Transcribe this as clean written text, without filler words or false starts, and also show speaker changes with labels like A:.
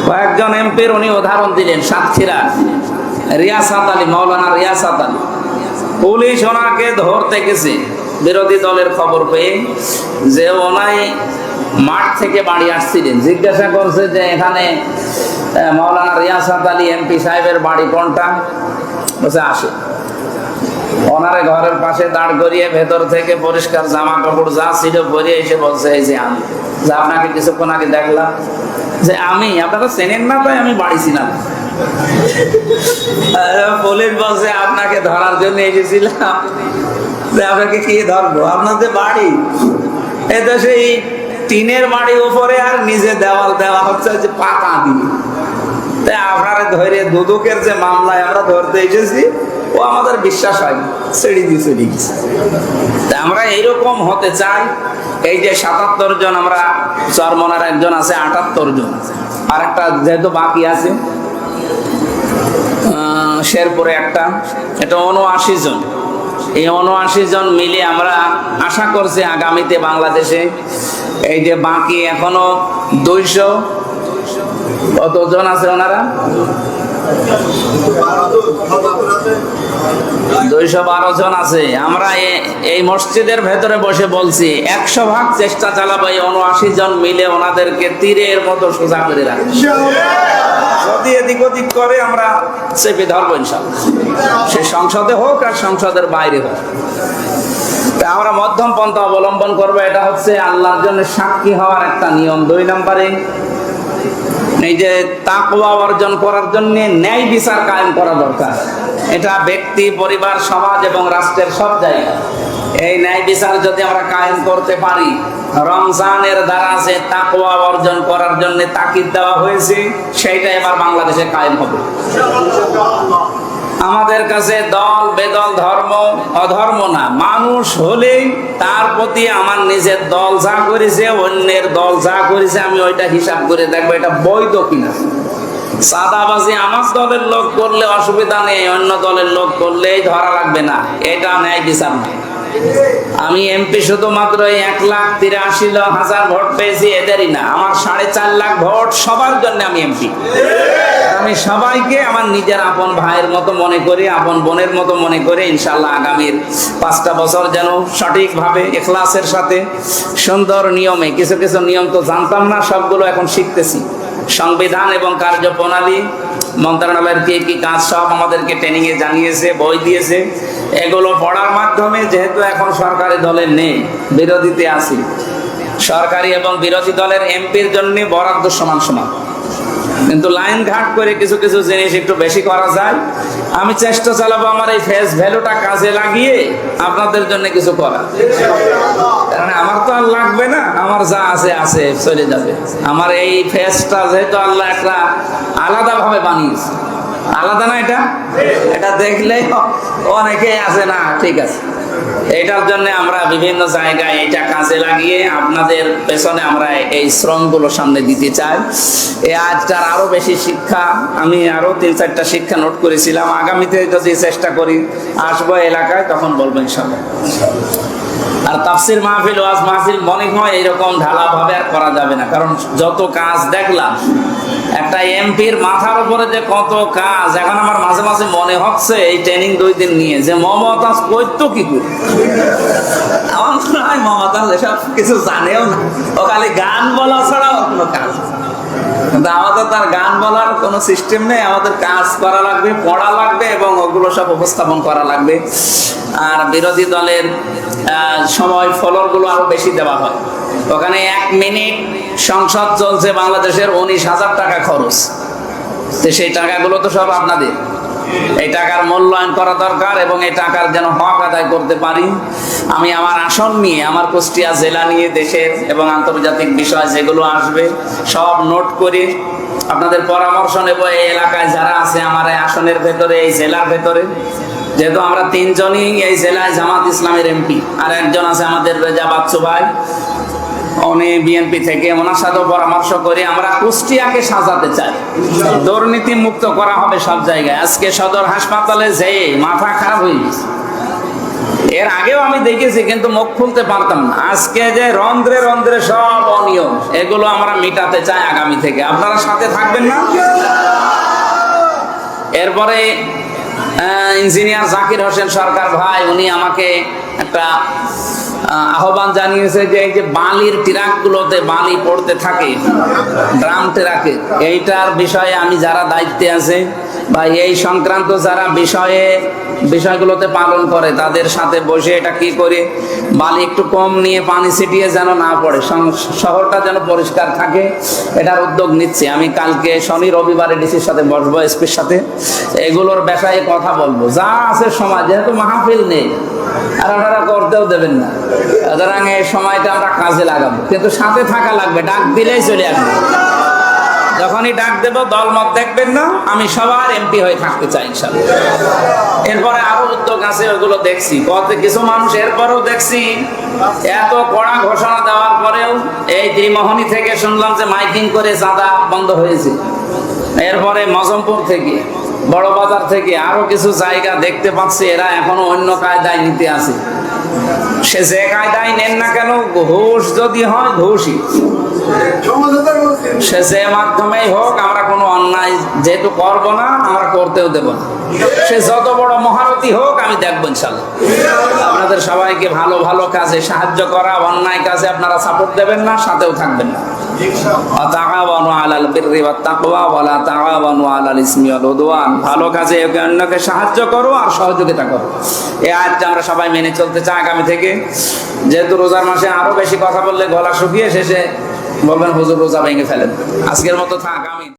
A: কয়েকজন এমপির উনি উদাহরণ দিলেন। সাতক্ষীরা রিয়াসাত আলী, মাওলানা রিয়াসাত আলী, পুলিশ ওনাকে ধরতে গেছে বিরোধী দলের খবর পেয়ে, যে ওনাই মাঠ থেকে বাড়ি আসছিলেন। জিজ্ঞাসা করছে যে এখানে মাওলানা রিয়াসাত আলী এমপি সাহেবের বাড়ি কোনটা? বলছে আসে। ওনারে ঘরের পাশে দাঁড় করিয়ে ভেতর থেকে পরিষ্কার জামা কাপড় যা ছিল পরিয়ে এসে বলছে, এই যে আমি, যে আপনাকে কিছুক্ষণ আগে দেখলাম, যে আমি, আপনারা চেনেন না তাই আমি বাড়ি ছিলাম। পুলিশ বলছে আপনাকে ধরার জন্য এসেছিলাম। আপনাকে কি ধরবো? আপনার যে বাড়ি, এ তো সেই টিনের বাড়ি উপরে, আর নিজে দেওয়াল দেওয়া হচ্ছে যে পাতা দিয়ে। তাই আপনারা ধরে দুদকের যে মামলায় আমরা ধরতে এসেছি, ও আমাদের বিশ্বাস হয়নি, ছেড়ে দিয়ে চলে গেছে। আমরা এইরকম হতে চাই। এই যে ৭৭ জন, আমরা চরমনার একজন আছে ৭৮ জন, আর একটা যেহেতু বাকি আছে শেরপুরে একটা, এটা ৭৯ জন। এই ৭৯ জন মিলে আমরা আশা করছি আগামীতে বাংলাদেশে এই যে বাকি এখনো ২০০ কতজন আছে, ওনারা ২১২ জন আছে। আমরা এই মসজিদের ভেতরে বসে বলছি ১০০% চেষ্টা চালাবো এই ৭৯ জন মিলে ওনাদেরকে তীরের মতো সোজা করে রাখবো। যদি এদিক ওদিক করে আমরা চেপে ধরবো ইনশাআল্লাহ, সে সংসদে হোক আর সংসদের বাইরে হোক। আমরা মধ্যম পন্থা অবলম্বন করবো। এটা হচ্ছে আল্লাহর জন্য সাক্ষী হওয়ার একটা নিয়ম। ২ নম্বরে এই যে তাকওয়া অর্জন করার জন্য ন্যায় বিচার কায়েম করা দরকার। এটা ব্যক্তি, পরিবার, সমাজ এবং রাষ্ট্রের সব জায়গায় এই ন্যায় বিচার যদি আমরা কায়েম করতে পারি, রমজানের দ্বারা যে তাকওয়া অর্জন করার জন্য তাকিদ দেওয়া হয়েছে, সেইটা এবার বাংলাদেশে কায়েম হবে। আমাদের কাছে দল বেদল, ধর্ম অধর্ম না, মানুষ হলেই তার প্রতি আমার নিজের দল যা করেছে, অন্যের দল যা করেছে, আমি ওইটা হিসাব করে দেখবো এটা বৈধ কিনা। সাদাবাজি আমার দলের লোক করলে অসুবিধা নেই, অন্য দলের লোক করলেই ধরা লাগবে না, এটা ন্যায় বিচার না। আমি এমপি শুধুমাত্র ১,৮৩,০০০ ভোট পেয়েছি এদেরই না, আমার ৪.৫ লাখ ভোট সবার জন্য আমি এমপি। আমি সবাইকে আমার নিজের আপন ভাইয়ের মতো মনে করি, আপন বোনের মতো মনে করে ইনশাআল্লাহ আগামীর ৫টা বছর যেন সঠিকভাবে ইখলাসের সাথে সুন্দর নিয়মে, কিছু কিছু নিয়ম তো জানতাম না, সবগুলো এখন শিখতেছি। সংবিধান এবং কার্যপ্রণালী মন্ত্রণালয়ের কি কি কাজ সব আমাদেরকে ট্রেনিং এ জানিয়েছে, বই দিয়েছে। এগুলো পড়ার মাধ্যমে, যেহেতু এখন সরকারি দলের নেই, বিরোধীতে আছি, সরকারি এবং বিরোধী দলের এমপির জন্য বরাদ্দ সমান সমান, কিন্তু লাইন ঘাট করে কিছু কিছু জিনিস একটু বেশি করা যায়। আমি চেষ্টা চালাবো আমার এই ফেস ভ্যালুটা কাজে লাগিয়ে আপনাদের জন্য কিছু করা। কারণ আমার তো আর লাগবে না, আমার যা আছে আছে চলে যাবে। আমার এই ফেসটা যেহেতু আল্লাহ একটা আলাদা ভাবে বানিয়েছে, আলাদা না, এটা দেখলেই অনেকেই আছে না, ঠিক আছে। এটার জন্য আমরা বিভিন্ন জায়গায় এটা কাজে লাগিয়ে আপনাদের পেছনে আমরা এই শ্রমগুলো সামনে দিতে চাই। এই আজটার আরো বেশি শিক্ষা, আমি আরো ৩-৪টা শিক্ষা নোট করেছিলাম। আগামীতে যদি চেষ্টা করি আসবো এলাকায়, তখন বলবো ইনশাআল্লাহ। আর তাফসির মাহফিল, ওয়াজ মাহফিল মনে হয় এইরকম ঢালাভাবে আর করা যাবে না, কারণ যত কাজ দেখলাম একটা এমপির মাথার উপরে যে কত কাজ, এখন আমার মাঝে মাঝে মনে হচ্ছে এই ট্রেনিং 2 দিন নিয়ে যে মমতাজ করতো কি করে। আমার মনে হয় মমতাজ এসব কিছু জানেও না, ও খালি গান বলা ছাড়া কোনো কাজ। কিন্তু আমাদের তার গান বলার কোনো সিস্টেম নেই, আমাদের কাজ করা লাগবে, পড়া লাগবে এবং ওগুলো সব উপস্থাপন করা লাগবে। আর বিরোধী দলের সময় ফলকগুলো আরো বেশি দেওয়া হয়। ওখানে 1 মিনিট সংসদ চলছে বাংলাদেশের, 19,000 টাকা খরচ। তো সেই টাকাগুলো তো সব আপনাদের। এই টাকার মূল্যায়ন করা দরকার এবং এই টাকার যেন হক আদায় করতে পারি। আমি আমার আসন নিয়ে, আমার কুষ্টিয়া জেলা নিয়ে দেশের এবং আন্তর্জাতিক বিষয় যেগুলো আসবে সব নোট করে আপনাদের পরামর্শ নেব। এই এলাকায় যারা আছে আমার এই আসনের ভেতরে, এই জেলার ভেতরে, যেহেতু আমরা 3 জনই এই জেলায় জামাত ইসলামের এমপি, আর একজন আছে আমাদের রেজা বাচ্চু ভাই, উনি বিএনপি থেকে, ওনার সাথেও পরামর্শ করে আমরা কুষ্টিয়াকে সাজাতে চাই, দুর্নীতি মুক্ত করা হবে সব জায়গায়। আজকে সদর হাসপাতালে যেয়ে মাথা খারাপ হয়ে গেছে, এর আগেও আমি দেখেছি, কিন্তু মুখ খুলতে পারতাম না। আজকে যে রন্ধ্রে রন্ধ্রে সব অনিয়ম, এগুলো আমরা মিটাতে চাই আগামী থেকে। আপনারা সাথে থাকবেন না? এরপরে ইঞ্জিনিয়ার জাকির হোসেন সরকার ভাই, উনি আমাকে একটা আহ্বান জানিয়েছে যে এই যে বালির ট্রাকগুলোতে বালি পড়তে থাকে, ড্রাম ট্রাকে, এইটার বিষয়ে আমি যারা দায়িত্বে আছে বা এই সংক্রান্ত যারা বিষয়গুলোতে পালন করে, তাদের সাথে বসে এটা কি করে বালি একটু কম নিয়ে পানি ছিটিয়ে যেন না পড়ে, শহরটা যেন পরিষ্কার থাকে, এটার উদ্যোগ নিচ্ছে। আমি কালকে শনি রবিবারে ডিসির সাথে বসবো, এসপির সাথে, এগুলোর বিষয়ে কথা বলবো। যা আছে সমাজ, যেহেতু মাহফিল নেই আর আপনারা করতেও দেবেন না, সুতরাং এই সময়টা আমরা কাজে লাগাবো, কিন্তু সাথে থাকা লাগবে। ডাক দিলেই চলে আসবে, যখনই ডাক দেব দলমত দেখবেন না, আমি সবার এমপি হয়ে থাকতে চাই ইনশাআল্লাহ। এরপরে আরো উদ্যোগ আছে, ওগুলো দেখছি। কিছু মানুষ এরপরেও দেখছি এত কড়া ঘোষণা দেওয়ার পরেও এই ত্রিমোহনী থেকে শুনলাম যে মাইকিং করে চাঁদা বন্ধ হয়েছে। এরপরে মজমপুর থেকে, বড় বাজার থেকে আরো কিছু জায়গা দেখতে পাচ্ছি এরা এখনো অন্য কায়দায় নিতে আছে। সে যে কায়দায় নেন না কেন, ঘুষ যদি হয় ঘুষই, সে যে মাধ্যমেই হোক, আমরা কোনো অন্যায় যেহেতু করবো না, আমরা করতেও দেব না। সে যত বড় মহারথী হোক, আমি দেখবো ইনশাআল্লাহ। আপনাদের সবাইকে ভালো ভালো কাজে সাহায্য করা, অন্যায় কাজে আপনারা সাপোর্ট দেবেন না, সাথেও থাকবেন না। ভালো কাজে একে অন্যকে সাহায্য করো আর সহযোগিতা করো, এই আয়াতটা আমরা সবাই মেনে চলতে চাই আগামী থেকে। যেহেতু রোজার মাসে আরো বেশি কথা বললে গলা শুকিয়ে শেষে বলবেন হুজুর রোজা ভেঙে ফেলেন। আজকের মতো থাক। আমি